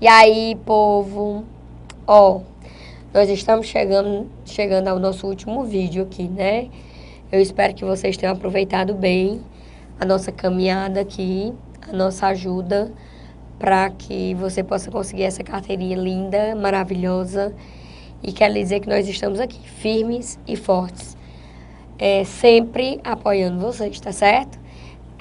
E aí, povo, ó, nós estamos chegando ao nosso último vídeo aqui, né? Eu espero que vocês tenham aproveitado bem a nossa caminhada aqui, a nossa ajuda para que você possa conseguir essa carteirinha linda, maravilhosa. E quero dizer que nós estamos aqui, firmes e fortes, sempre apoiando vocês, tá certo?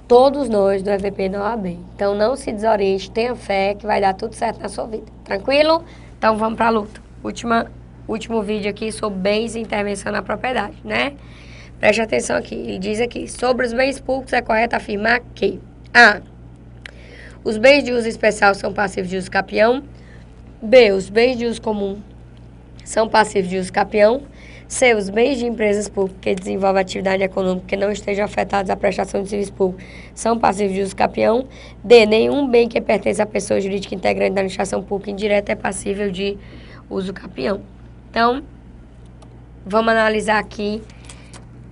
Todos nós do EVP na OAB. Então não se desoriente, tenha fé que vai dar tudo certo na sua vida. Tranquilo? Então vamos para a luta. Último vídeo aqui sobre bens e intervenção na propriedade, né? Preste atenção aqui. Ele diz aqui: sobre os bens públicos é correto afirmar que A. Os bens de uso especial são passivos de uso capião. B. Os bens de uso comum são passivos de uso capião. C. Os bens de empresas públicas que desenvolvem atividade econômica que não estejam afetados à prestação de serviço público são passivos de uso capião. D. Nenhum bem que pertence à pessoa jurídica integrante da administração pública indireta é passível de uso capião. Então, vamos analisar aqui.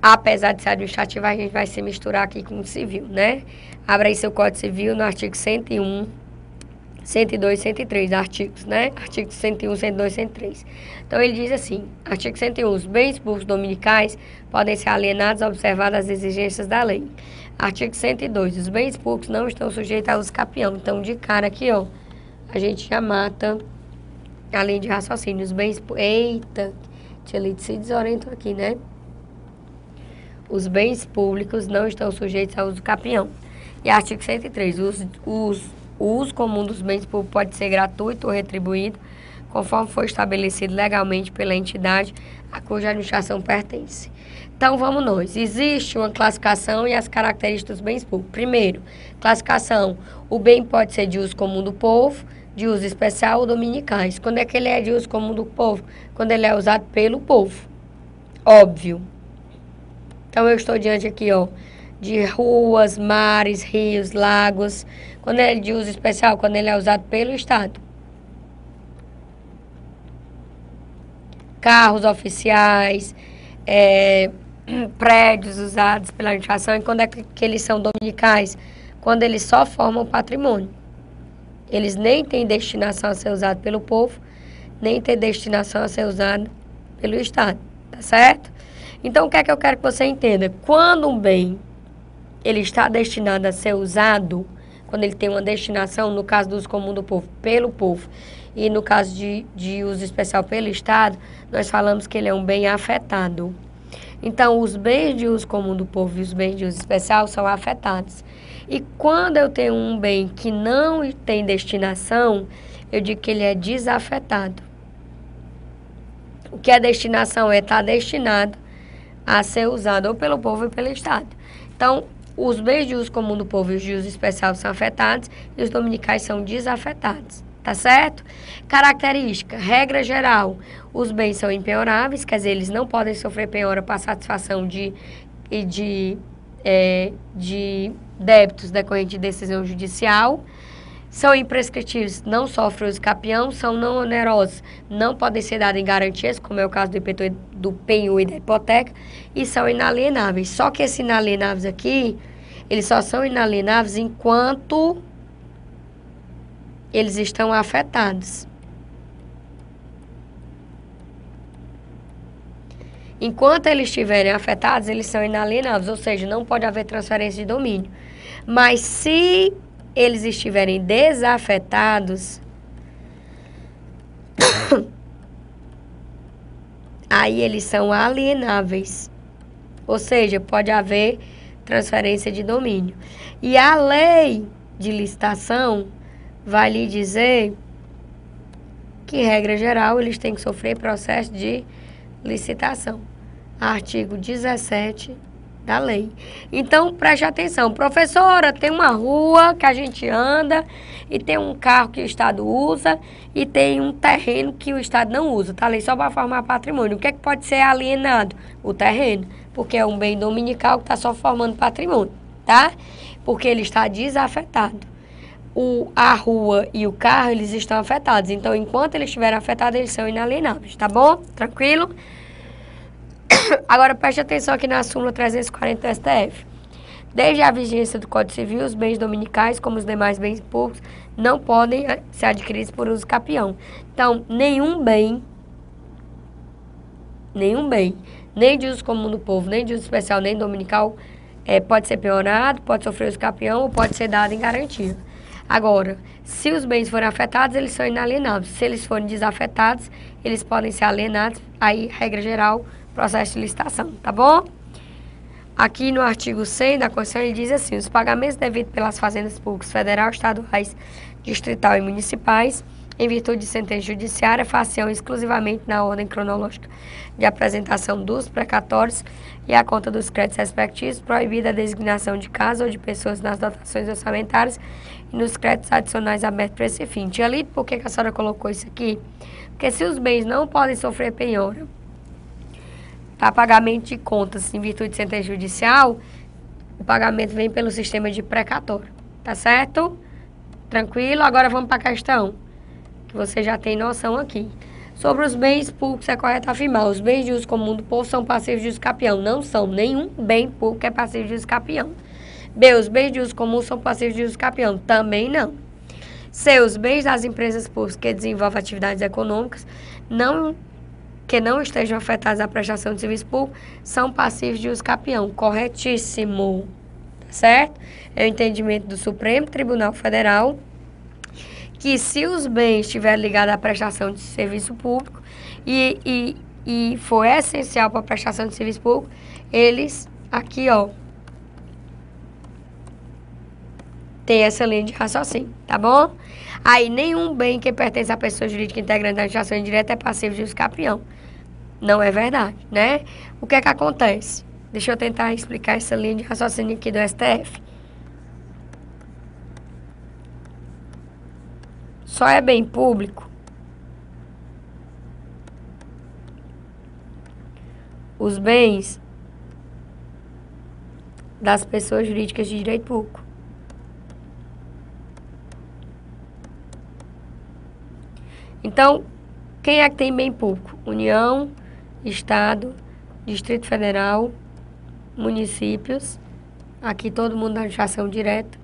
Apesar de ser administrativo, a gente vai se misturar aqui com o civil, né? Abra aí seu Código Civil no artigo 101, 102, 103 artigos, né? Artigo 101, 102, 103. Então, ele diz assim, artigo 101, os bens públicos dominicais podem ser alienados observadas as exigências da lei. Artigo 102, os bens públicos não estão sujeitos a uso capião. Então, de cara aqui, ó, a gente já mata a linha de raciocínio. Os bens... Eita, tia Lide se desorientou aqui, né? Os bens públicos não estão sujeitos a uso capião. E artigo 103, o uso comum dos bens públicos pode ser gratuito ou retribuído, conforme for estabelecido legalmente pela entidade a cuja administração pertence. Então, vamos nós. Existe uma classificação e as características dos bens públicos. Primeiro, classificação. O bem pode ser de uso comum do povo, de uso especial ou dominicais. Quando é que ele é de uso comum do povo? Quando ele é usado pelo povo. Óbvio. Então, eu estou diante aqui, ó, de ruas, mares, rios, lagos. Quando ele é de uso especial, quando ele é usado pelo Estado. Carros oficiais, prédios usados pela administração. E quando é que eles são dominicais? Quando eles só formam patrimônio. Eles nem têm destinação a ser usado pelo povo, nem têm destinação a ser usado pelo Estado. Tá certo? Então, o que é que eu quero que você entenda? Quando um bem ele está destinado a ser usado, quando ele tem uma destinação, no caso do uso comum do povo, pelo povo, e no caso de uso especial pelo Estado, nós falamos que ele é um bem afetado. Então, os bens de uso comum do povo e os bens de uso especial são afetados. E quando eu tenho um bem que não tem destinação, eu digo que ele é desafetado. O que é destinação é estar destinado a ser usado ou pelo povo ou pelo Estado. Então, os bens de uso comum do povo e os de uso especial são afetados e os dominicais são desafetados. Tá certo? Característica, regra geral, os bens são impenhoráveis, quer dizer, eles não podem sofrer penhora para satisfação de débitos decorrentes de decisão judicial. São imprescritíveis, não sofrem uso capião, são não onerosos, não podem ser dados em garantias, como é o caso do penhor e da hipoteca, e são inalienáveis. Só que esses inalienáveis aqui, eles só são inalienáveis enquanto eles estão afetados. Enquanto eles estiverem afetados, eles são inalienáveis, ou seja, não pode haver transferência de domínio. Mas se eles estiverem desafetados, aí eles são alienáveis. Ou seja, pode haver transferência de domínio. E a lei de licitação vai lhe dizer que, regra geral, eles têm que sofrer processo de licitação. Artigo 17 da lei. Então, preste atenção. Professora, tem uma rua que a gente anda e tem um carro que o Estado usa e tem um terreno que o Estado não usa. Tá ali só para formar patrimônio. O que é que pode ser alienado? O terreno. Porque é um bem dominical que está só formando patrimônio, tá? Porque ele está desafetado. A rua e o carro, eles estão afetados. Então, enquanto eles estiverem afetados, eles são inalienáveis, tá bom? Tranquilo? Agora, preste atenção aqui na súmula 340 do STF. Desde a vigência do Código Civil, os bens dominicais, como os demais bens públicos, não podem ser adquiridos por uso capião. Então, nenhum bem, nem de uso comum do povo, nem de uso especial, nem dominical, pode ser penhorado, pode sofrer uso capião ou pode ser dado em garantia. Agora, se os bens forem afetados, eles são inalienáveis. Se eles forem desafetados, eles podem ser alienados. Aí, regra geral, processo de licitação, tá bom? Aqui no artigo 100 da Constituição, ele diz assim: os pagamentos devidos pelas fazendas públicas federal, estaduais, distrital e municipais, em virtude de sentença judiciária, faciam exclusivamente na ordem cronológica de apresentação dos precatórios e a conta dos créditos respectivos, proibida a designação de casa ou de pessoas nas dotações orçamentárias e nos créditos adicionais abertos para esse fim. Tinha lido por que a senhora colocou isso aqui? Porque se os bens não podem sofrer penhora para pagamento de contas em virtude de sentença judicial, o pagamento vem pelo sistema de precatório, tá certo? Tranquilo? Agora vamos para a questão, que você já tem noção aqui. Sobre os bens públicos, é correto afirmar: os bens de uso comum do povo são passivos de uso capião. Não são. Nenhum bem público é passivo de uso capião. B, os bens de uso comum são passivos de uso capião. Também não. C, os bens das empresas públicas que desenvolvem atividades econômicas que não estejam afetados à prestação de serviço público são passivos de uso capião. Corretíssimo. Tá certo? É o entendimento do Supremo Tribunal Federal que se os bens estiverem ligados à prestação de serviço público e for essencial para a prestação de serviço público, eles aqui, ó, tem essa linha de raciocínio, tá bom? Aí, nenhum bem que pertence à pessoa jurídica integrante da administração indireta é passivo de uso capião. Não é verdade, né? O que é que acontece? Deixa eu tentar explicar essa linha de raciocínio aqui do STF. Só é bem público os bens das pessoas jurídicas de direito público. Então, quem é que tem bem público? União, Estado, Distrito Federal, municípios, aqui todo mundo da administração direta.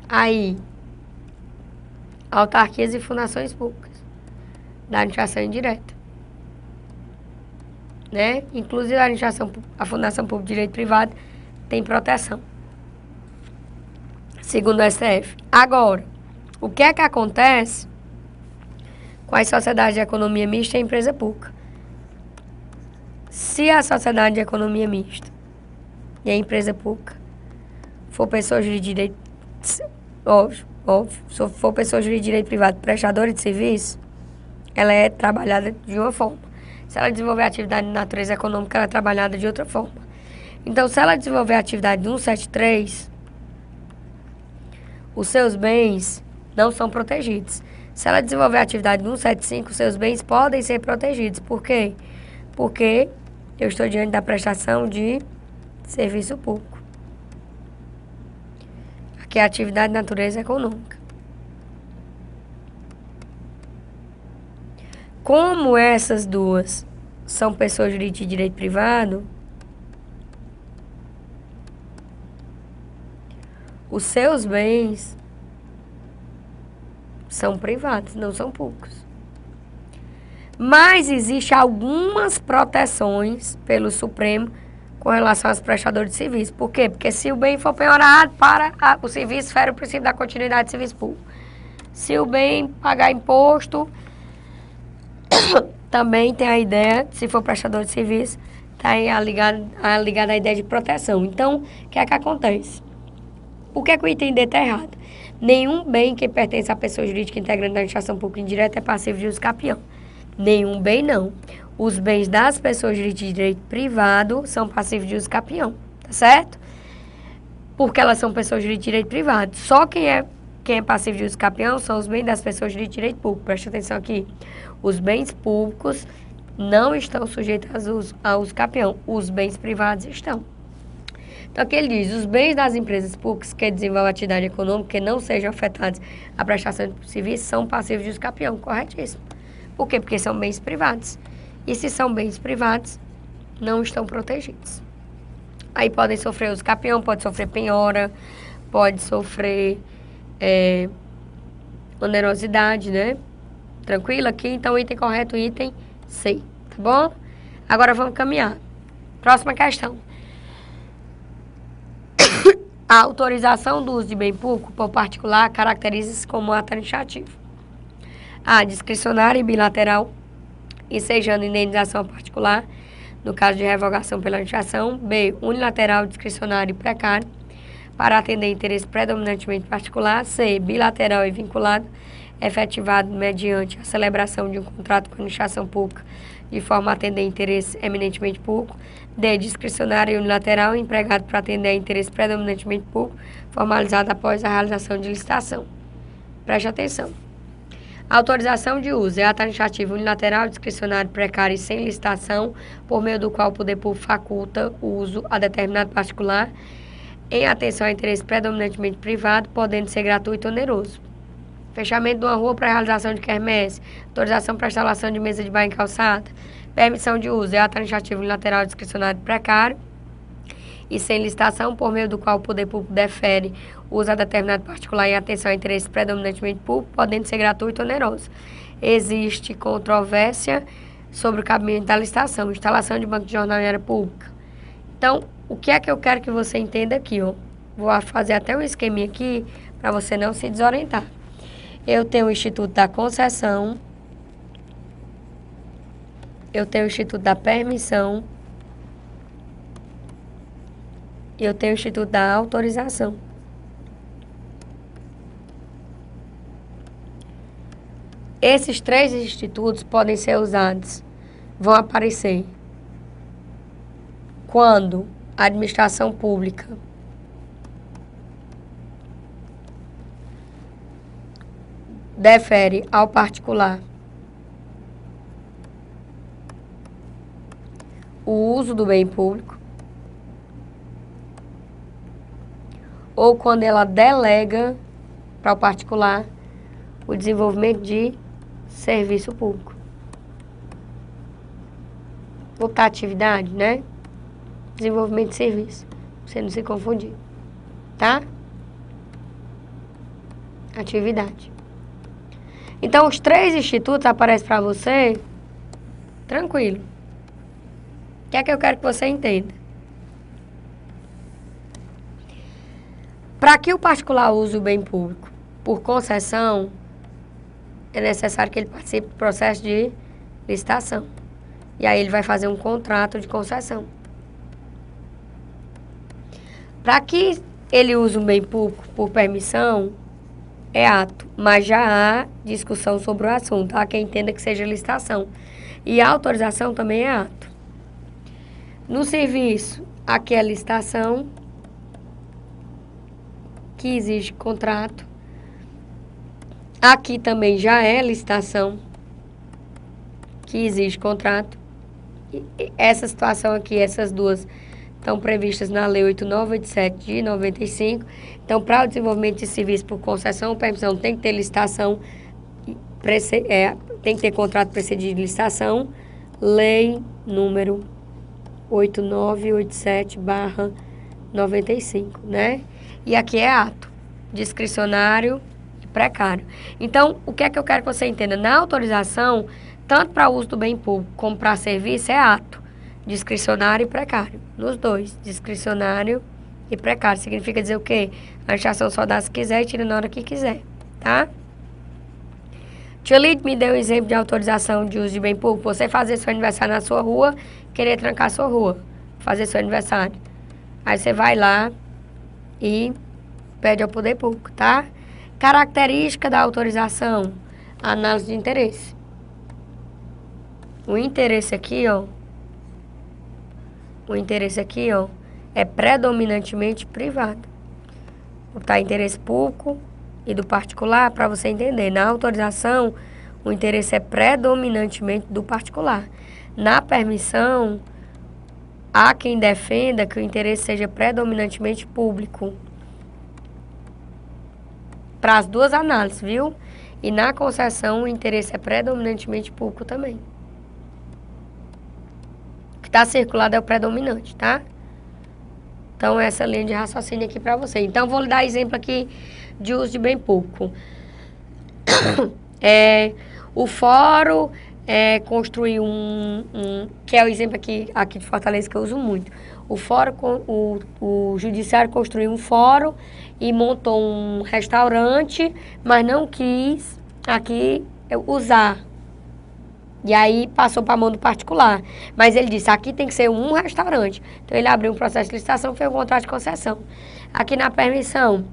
Aí, autarquias e fundações públicas da administração indireta, né? Inclusive a Fundação Pública de Direito Privado tem proteção, segundo o STF. Agora, o que é que acontece com as sociedades de economia mista e empresa pública? Se a sociedade de economia mista e a empresa pública for pessoa jurídica de direito, se for pessoa jurídica de direito privado prestadora de serviço, ela é trabalhada de uma forma. Se ela desenvolver atividade de natureza econômica, ela é trabalhada de outra forma. Então, se ela desenvolver a atividade de 173, os seus bens não são protegidos. Se ela desenvolver a atividade de 175, os seus bens podem ser protegidos. Por quê? Porque eu estou diante da prestação de serviço público. Aqui é a atividade de natureza econômica. Como essas duas são pessoas jurídicas de direito privado, os seus bens são privados, não são públicos. Mas existe algumas proteções pelo Supremo com relação aos prestadores de serviço. Por quê? Porque se o bem for penhorado para o serviço, fere o princípio da continuidade de serviço público. Se o bem pagar imposto, também tem a ideia, se for prestador de serviço, está ligado à ideia de proteção. Então, o que é que acontece? Por que o item D está errado? Nenhum bem que pertence à pessoa jurídica integrante da administração pública indireta é passivo de uso capião. Nenhum bem, não. Os bens das pessoas jurídicas de direito privado são passivos de uso capião, tá certo? Porque elas são pessoas jurídicas de direito privado. Só quem é passivo de uso capião são os bens das pessoas de direito público. Presta atenção aqui. Os bens públicos não estão sujeitos a uso capião. Os bens privados estão. Então, aqui ele diz: os bens das empresas públicas que desenvolvem atividade econômica que não sejam afetados à prestação de serviço são passivos de uso capião. Corretíssimo. Por quê? Porque são bens privados. E se são bens privados, não estão protegidos. Aí podem sofrer uso capião, pode sofrer penhora, pode sofrer onerosidade, né? Tranquilo aqui? Então, o item correto, item C, tá bom? Agora vamos caminhar. Próxima questão. A autorização do uso de bem público por particular caracteriza-se como ato administrativo. A. Discricionária e bilateral, ensejando indenização particular, no caso de revogação pela administração. B. Unilateral, discricionário e precário, para atender interesse predominantemente particular. C. Bilateral e vinculado, efetivado mediante a celebração de um contrato com a administração pública, de forma a atender interesse eminentemente público. D. Discricionário e unilateral, empregado para atender interesse predominantemente público, formalizado após a realização de licitação. Preste atenção. A autorização de uso é ato administrativo unilateral, discricionário, precário e sem licitação, por meio do qual o poder público faculta o uso a determinado particular, em atenção a interesse predominantemente privado, podendo ser gratuito ou oneroso. Fechamento de uma rua para realização de quermesse, autorização para instalação de mesa de bar em calçada, permissão de uso é ato administrativo unilateral, discricionário, precário e sem licitação, por meio do qual o poder público defere o uso a determinado particular em atenção a interesse predominantemente público, podendo ser gratuito ou oneroso. Existe controvérsia sobre o cabimento da licitação, instalação de banco de jornal em área pública. Então, o que é que eu quero que você entenda aqui, ó? Vou fazer até um esqueminha aqui para você não se desorientar. Eu tenho o Instituto da Concessão, eu tenho o Instituto da Permissão, e eu tenho o Instituto da Autorização. Esses três institutos podem ser usados, vão aparecer quando a administração pública defere ao particular o uso do bem público, ou quando ela delega para o particular o desenvolvimento de serviço público. Vou botar atividade, né? Desenvolvimento de serviço, pra você não se confundir, tá? Atividade. Então, os três institutos aparecem para você tranquilo. O que é que eu quero que você entenda? Para que o particular use o bem público por concessão, é necessário que ele participe do processo de licitação. E aí ele vai fazer um contrato de concessão. Para que ele use um bem público por permissão, é ato, mas já há discussão sobre o assunto. Há quem entenda que seja licitação. E a autorização também é ato. No serviço, aqui é licitação, que exige contrato. Aqui também já é licitação, que exige contrato. E essa situação aqui, essas duas, estão previstas na Lei 8987 de 95. Então, para o desenvolvimento de serviço por concessão ou permissão, tem que ter licitação, tem que ter contrato precedido de licitação. Lei número 8987/95, né? E aqui é ato, discricionário e precário. Então, o que é que eu quero que você entenda? Na autorização, tanto para uso do bem público como para serviço, é ato, discricionário e precário. Nos dois, discricionário e precário. Significa dizer o quê? A administração só dá se quiser e tira na hora que quiser, tá? Tia Lid me deu um exemplo de autorização de uso de bem público. Você fazer seu aniversário na sua rua, querer trancar sua rua, fazer seu aniversário. Aí você vai lá e pede ao poder público, tá? Característica da autorização, análise de interesse. O interesse aqui, ó, é predominantemente privado. Vou botar interesse público e do particular para você entender. Na autorização, o interesse é predominantemente do particular. Na permissão, há quem defenda que o interesse seja predominantemente público. Para as duas análises, viu? E na concessão, o interesse é predominantemente público também. O que está circulado é o predominante, tá? Então, essa linha de raciocínio aqui para você. Então, vou lhe dar exemplo aqui de uso de bem pouco. O fórum construir que é o exemplo aqui de Fortaleza que eu uso muito. O judiciário construiu um fórum e montou um restaurante, mas não quis aqui usar. E aí passou para a mão do particular. Mas ele disse, aqui tem que ser um restaurante. Então ele abriu um processo de licitação, fez um contrato de concessão. Aqui na permissão,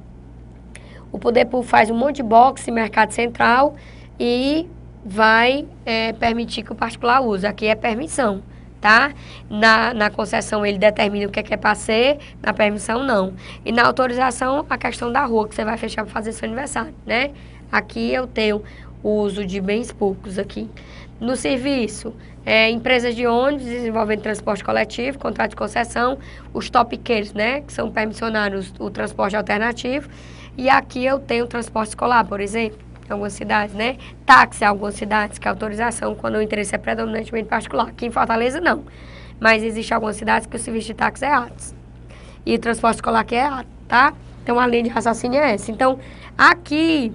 o Poder Público faz um monte de boxe, mercado central e vai permitir que o particular use. Aqui é permissão, tá? Na concessão ele determina o que é para ser, na permissão não. E na autorização, a questão da rua, que você vai fechar para fazer seu aniversário, né? Aqui eu tenho o uso de bens públicos aqui. No serviço, empresas de ônibus desenvolvendo transporte coletivo, contrato de concessão, os topiqueiros, né? Que são permissionários o transporte alternativo. E aqui eu tenho transporte escolar, por exemplo, em algumas cidades, né? Táxi em algumas cidades, que é autorização quando o interesse é predominantemente particular. Aqui em Fortaleza, não. Mas existe algumas cidades que o serviço de táxi é atos. E o transporte escolar aqui é ato, tá? Então, a linha de raciocínio é essa. Então, aqui,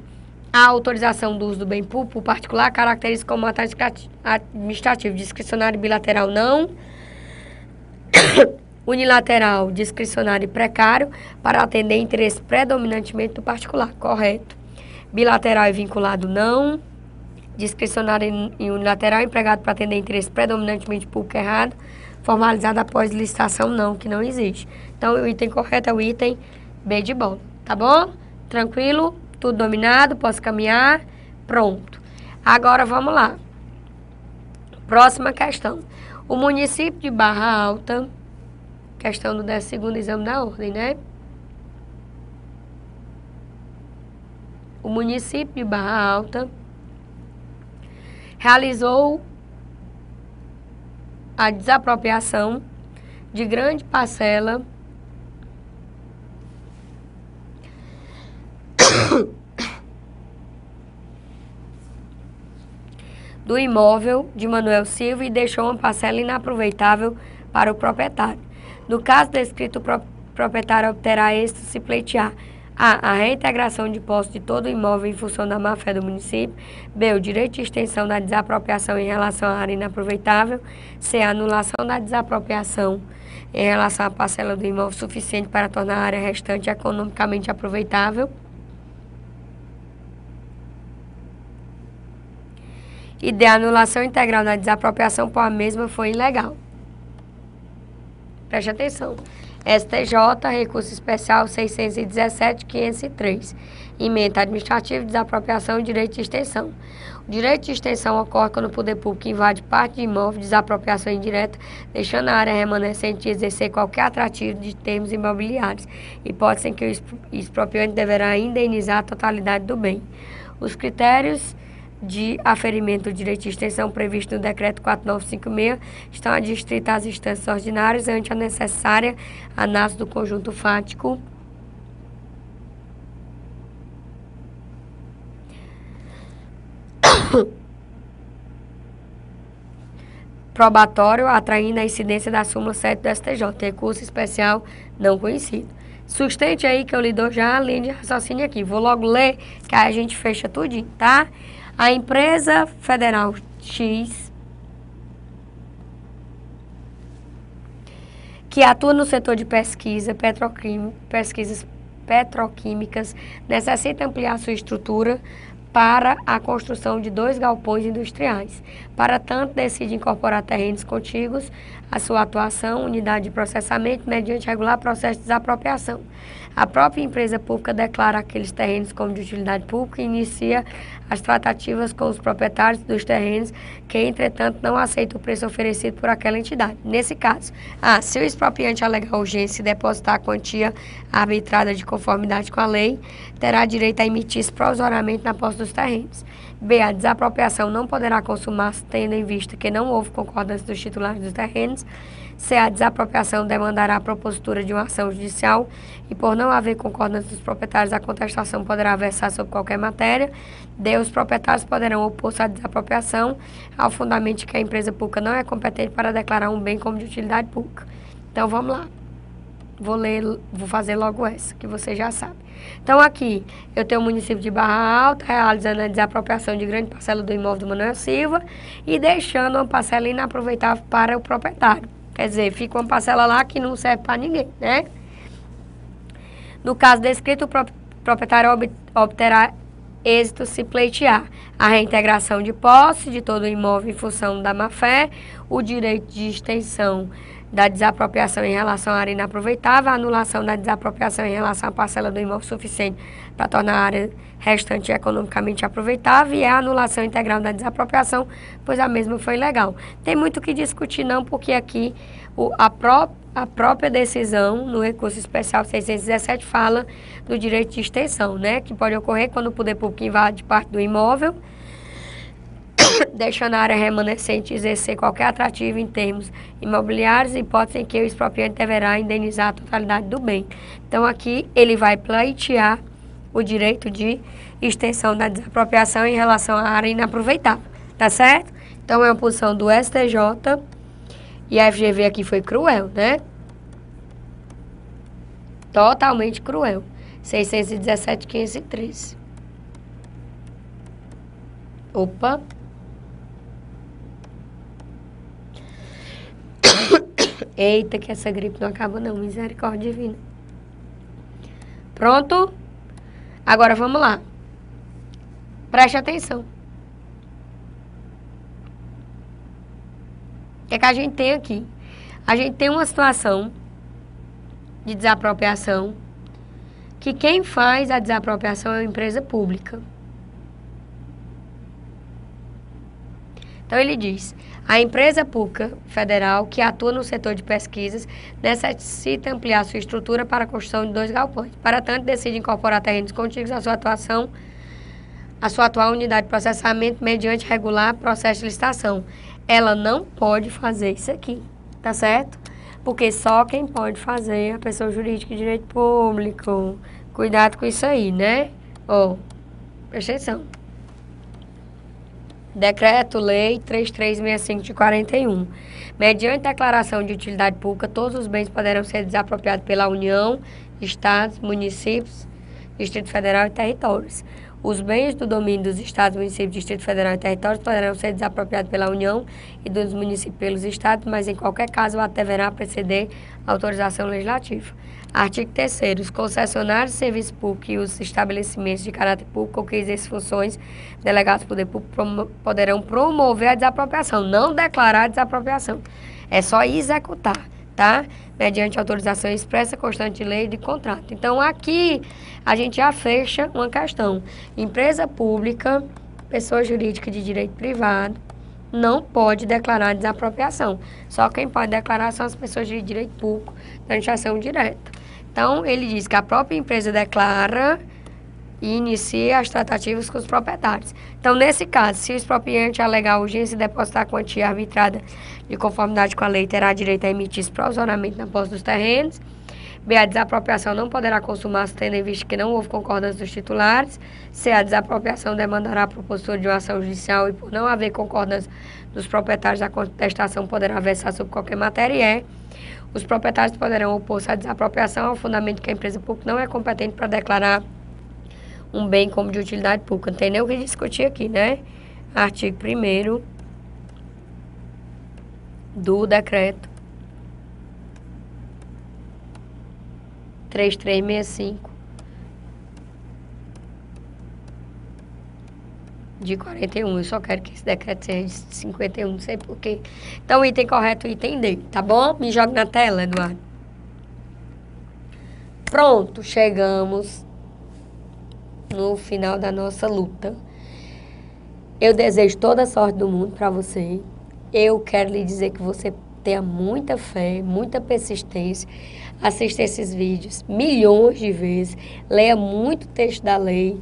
a autorização do uso do bem público particular caracteriza como ato administrativo, discricionário bilateral não, unilateral, discricionário e precário, para atender interesse predominantemente do particular, correto. Bilateral e vinculado não, discricionário e unilateral, empregado para atender interesse predominantemente público, errado, formalizado após licitação não, que não existe. Então, o item correto é o item B de bola, tá bom? Tranquilo? Tudo dominado, posso caminhar? Pronto. Agora, vamos lá. Próxima questão. O município de Barra Alta, questão do 12º exame da ordem, né? O município de Barra Alta realizou a desapropriação de grande parcela do imóvel de Manuel Silva e deixou uma parcela inaproveitável para o proprietário. No caso descrito, o proprietário obterá êxito se pleitear a reintegração de posse de todo o imóvel em função da má-fé do município. B, o direito de extensão da desapropriação em relação à área inaproveitável. C, a anulação da desapropriação em relação à parcela do imóvel suficiente para tornar a área restante economicamente aproveitável. E D, a anulação integral da desapropriação por a mesma foi ilegal. Preste atenção. STJ, recurso especial 617.503. Emenda administrativa, desapropriação e direito de extensão. O direito de extensão ocorre quando o poder público invade parte de imóvel, desapropriação indireta, deixando a área remanescente de exercer qualquer atrativo de termos imobiliários, hipótese em que o expropriante deverá indenizar a totalidade do bem. Os critérios de aferimento do direito de extensão previsto no Decreto 4956 estão adstritas às instâncias ordinárias ante a necessária análise do conjunto fático probatório, atraindo a incidência da súmula 7 do STJ, recurso especial não conhecido. Sustente aí que eu lhe dou já a linha de raciocínio aqui. Vou logo ler, que aí a gente fecha tudinho, tá? A empresa federal X, que atua no setor de pesquisas petroquímicas, necessita ampliar sua estrutura para a construção de 2 galpões industriais. Para tanto, decide incorporar terrenos contíguos à sua atuação, unidade de processamento, mediante regular processo de desapropriação. A própria empresa pública declara aqueles terrenos como de utilidade pública e inicia as tratativas com os proprietários dos terrenos que, entretanto, não aceitam o preço oferecido por aquela entidade. Nesse caso, se o expropriante alegar urgência e depositar a quantia arbitrada de conformidade com a lei, terá direito a emitir-se provisoriamente na posse dos terrenos. B, a desapropriação não poderá consumar-se tendo em vista que não houve concordância dos titulares dos terrenos. C, a desapropriação demandará a propositura de uma ação judicial e, por não haver concordância dos proprietários, a contestação poderá versar sobre qualquer matéria. D, os proprietários poderão opor-se à desapropriação ao fundamento de que a empresa pública não é competente para declarar um bem como de utilidade pública. Então, vamos lá. vou fazer logo essa, que você já sabe. Então, aqui, eu tenho o município de Barra Alta realizando a desapropriação de grande parcela do imóvel do Manuel Silva e deixando uma parcela inaproveitável para o proprietário. Quer dizer, fica uma parcela lá que não serve para ninguém, né? No caso descrito, o proprietário obterá êxito se pleitear a reintegração de posse de todo o imóvel em função da má-fé, o direito de extensão da desapropriação em relação à área inaproveitável, a anulação da desapropriação em relação à parcela do imóvel suficiente para tornar a área restante economicamente aproveitável e a anulação integral da desapropriação, pois a mesma foi ilegal. Tem muito o que discutir não, porque aqui a própria decisão no recurso especial 617 fala do direito de extensão, né, que pode ocorrer quando o poder público invade parte do imóvel, deixando a área remanescente exercer qualquer atrativo em termos imobiliários, hipótese em que o expropriante deverá indenizar a totalidade do bem. Então, aqui ele vai pleitear o direito de extensão da desapropriação em relação à área inaproveitável, tá certo? Então, é uma posição do STJ e a FGV aqui foi cruel, né? Totalmente cruel. 617.513. Opa! Eita, que essa gripe não acaba não, misericórdia divina. Pronto? Agora vamos lá. Preste atenção. O que é que a gente tem aqui? A gente tem uma situação de desapropriação que quem faz a desapropriação é uma empresa pública. Então, ele diz, a empresa pública federal que atua no setor de pesquisas necessita ampliar sua estrutura para a construção de 2 galpões. Para tanto, decide incorporar terrenos contíguos à sua atual unidade de processamento mediante regular processo de licitação. Ela não pode fazer isso aqui, tá certo? Porque só quem pode fazer é a pessoa jurídica de direito público. Cuidado com isso aí, né? Ó, presta atenção. Decreto-Lei 3365 de 41. Mediante declaração de utilidade pública, todos os bens poderão ser desapropriados pela União, Estados, municípios, Distrito Federal e territórios. Os bens do domínio dos Estados, municípios, Distrito Federal e territórios poderão ser desapropriados pela União e dos municípios pelos Estados, mas em qualquer caso o ato deverá preceder autorização legislativa. Artigo 3º. Os concessionários de serviço público e os estabelecimentos de caráter público que exercem funções delegados do poder público poderão promover a desapropriação, não declarar a desapropriação. É só executar, tá? Mediante autorização expressa, constante de lei e de contrato. Então, aqui a gente já fecha uma questão. Empresa pública, pessoa jurídica de direito privado, não pode declarar desapropriação. Só quem pode declarar são as pessoas de direito público da administração direta. Então, ele diz que a própria empresa declara e inicia as tratativas com os proprietários. Então, nesse caso, se o expropriante alegar urgência e depositar a quantia arbitrada de conformidade com a lei, terá direito a emitir-se provisoriamente na posse dos terrenos. B. A desapropriação não poderá consumar-se tendo em vista que não houve concordância dos titulares. C. A desapropriação demandará a propositura de uma ação judicial e, por não haver concordância dos proprietários, a contestação poderá versar sobre qualquer matéria. E é. Os proprietários poderão opor-se à desapropriação ao fundamento que a empresa pública não é competente para declarar um bem como de utilidade pública. Não tem nem o que discutir aqui, né? Artigo 1º do decreto 3365 de 41. Eu só quero que esse decreto seja de 51, não sei porquê. Então, o item correto, o item D, tá bom? Me joga na tela, Eduardo. Pronto, chegamos no final da nossa luta. Eu desejo toda a sorte do mundo para você. Eu quero lhe dizer que você tenha muita fé, muita persistência. Assista esses vídeos milhões de vezes. Leia muito texto da lei.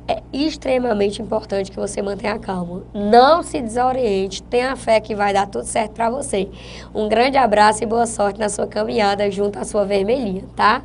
É extremamente importante que você mantenha a calma. Não se desoriente. Tenha fé que vai dar tudo certo para você. Um grande abraço e boa sorte na sua caminhada junto à sua vermelhinha, tá?